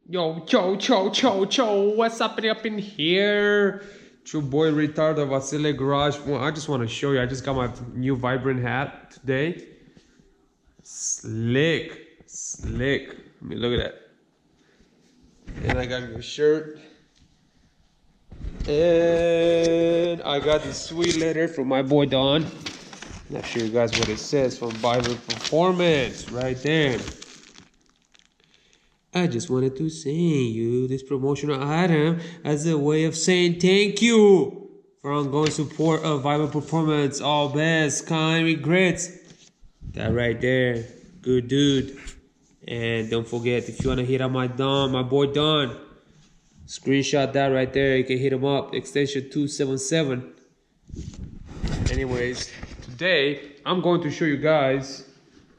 Yo, what's up in here? True boy retarded Vasile Garage. Well, I just want to show you. I just got my new Vibrant hat today. Slick. I mean, look at that. And I got my shirt. And I got this sweet letter from my boy Don. I'll show you guys what it says from Vibrant Performance right there. I just wanted to send you this promotional item as a way of saying thank you for ongoing support of Vibrant Performance. All best, kind regrets. That right there, good dude. And don't forget, if you wanna hit up my boy Don, screenshot that right there. You can hit him up, extension 277. Anyways, today I'm going to show you guys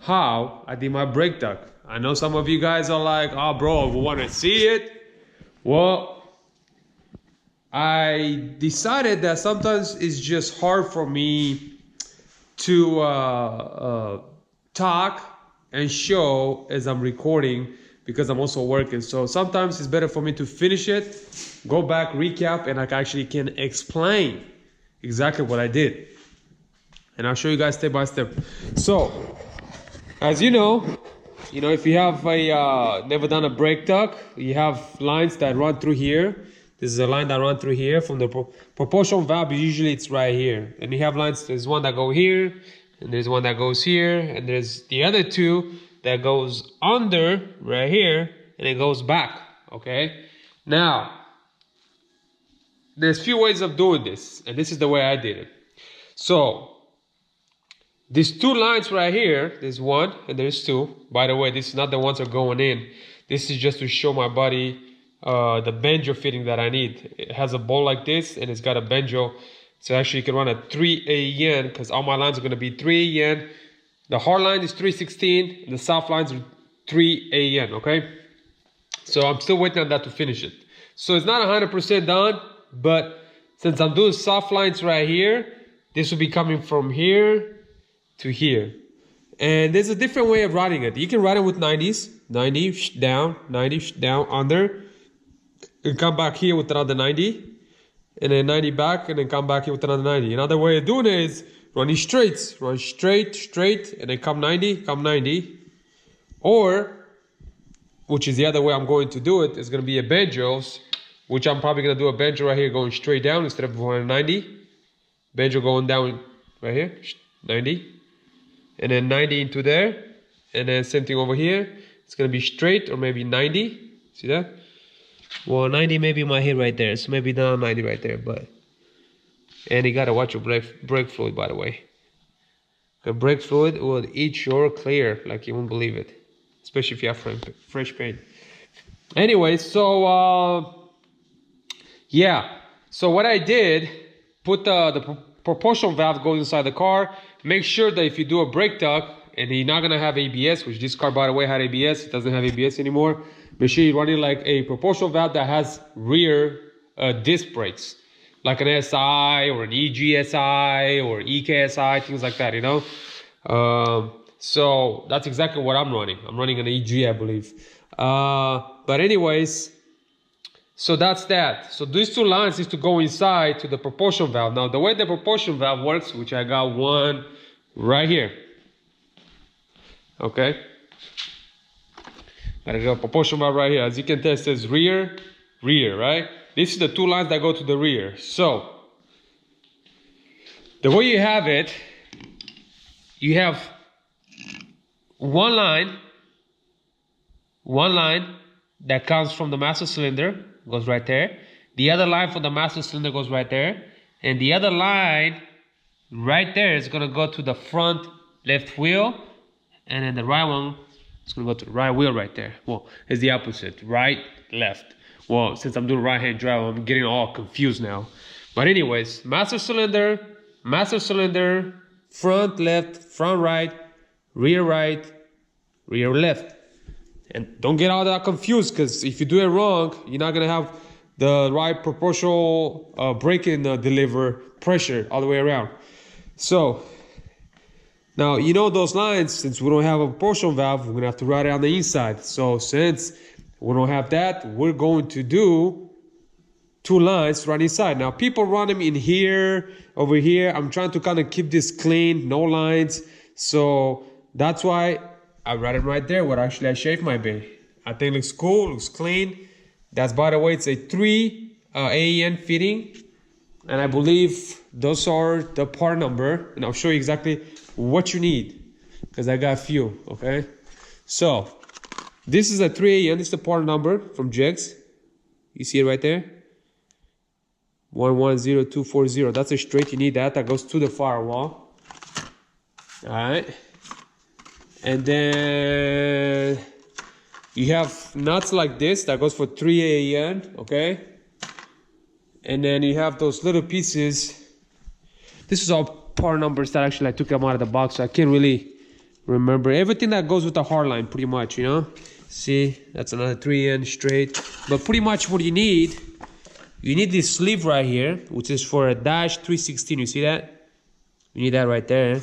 how I did my brake duck. I know some of you guys are like, oh bro, we want to see it. Well, I decided that sometimes it's just hard for me to talk and show as I'm recording because I'm also working. So sometimes it's better for me to finish it, go back, recap, and I actually can explain exactly what I did. And I'll show you guys step by step. So, as you know, if you have a never done a brake duck, you have lines that run through here. This is a line that run through here from the proportional valve. Usually it's right here. And you have lines, there's one that go here, and there's one that goes here, and there's the other two that goes under right here, and it goes back, okay? Now, there's few ways of doing this, and this is the way I did it. So, these two lines right here, there's one and there's two. By the way, this is not the ones that are going in. This is just to show my body the banjo fitting that I need. It has a bowl like this and it's got a banjo. So actually you can run a 3A yen because all my lines are going to be 3A yen. The hard line is 316 and the soft lines are 3A yen, okay? So I'm still waiting on that to finish it. So it's not 100% done, but since I'm doing soft lines right here, this will be coming from here to here. And there's a different way of riding it. You can ride it with 90s, 90 down, 90 down, under, and come back here with another 90, and then 90 back, and then come back here with another 90. Another way of doing it is running straights. Run straight, and then come 90. Or, which is the other way I'm going to do it, is going to be a banjos, which I'm probably going to do a banjo right here going straight down instead of going 90. Banjo going down right here, 90. And then 90 into there, and then same thing over here. It's gonna be straight or maybe 90. See that? Well, 90 maybe my hit right there, so maybe not 90 right there. But and you gotta watch your brake fluid, by the way. The brake fluid will eat your clear like you won't believe it, especially if you have fresh paint. Anyway, so yeah. So what I did, put the proportional valve goes inside the car. Make sure that if you do a brake duck and you're not gonna have ABS, which this car by the way had ABS, it doesn't have ABS anymore. Make sure you're running like a proportional valve that has rear disc brakes, like an SI or an EGSI or EKSI, things like that, So that's exactly what I'm running. I'm running an EG, I believe. But anyways, so that's that. So these two lines is to go inside to the proportional valve. Now the way the proportional valve works, which I got one right here. Okay. Gotta go proportional valve right here. As you can tell, it says rear, right? This is the two lines that go to the rear. So the way you have it, you have one line that comes from the master cylinder, goes right there. The other line for the master cylinder goes right there. And the other line right there is gonna go to the front left wheel. And then the right one is gonna go to the right wheel right there. Well, it's the opposite, right, left. Well, since I'm doing right-hand drive, I'm getting all confused now. But anyways, master cylinder, front left, front right, rear left. And don't get all that confused, because if you do it wrong, you're not gonna have the right proportional braking deliver pressure all the way around. So now those lines, since we don't have a proportional valve, we're gonna have to ride it on the inside. So since We don't have that. We're going to do 2 lines right inside. Now people run them in here, over here. I'm trying to kind of keep this clean, no lines. So that's why I write it right there where actually I shave my bay. I think it looks cool, looks clean. That's, by the way, it's a 3 AEN fitting. And I believe those are the part number. And I'll show you exactly what you need, because I got a few, okay? So this is a 3 AEN. This is the part number from Jigs. You see it right there? 110240. That's a straight. You need that. That goes to the firewall. All right. And then you have nuts like this. That goes for 3 AEN. Okay. And then you have those little pieces. This is all part numbers that actually I took them out of the box. So I can't really remember everything that goes with the hard line, pretty much, you know. See, that's another 3 AEN straight. But pretty much what you need this sleeve right here, which is for a dash 316. You see that? You need that right there.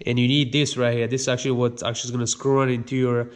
And you need this right here. This is actually what's actually going to screw on into your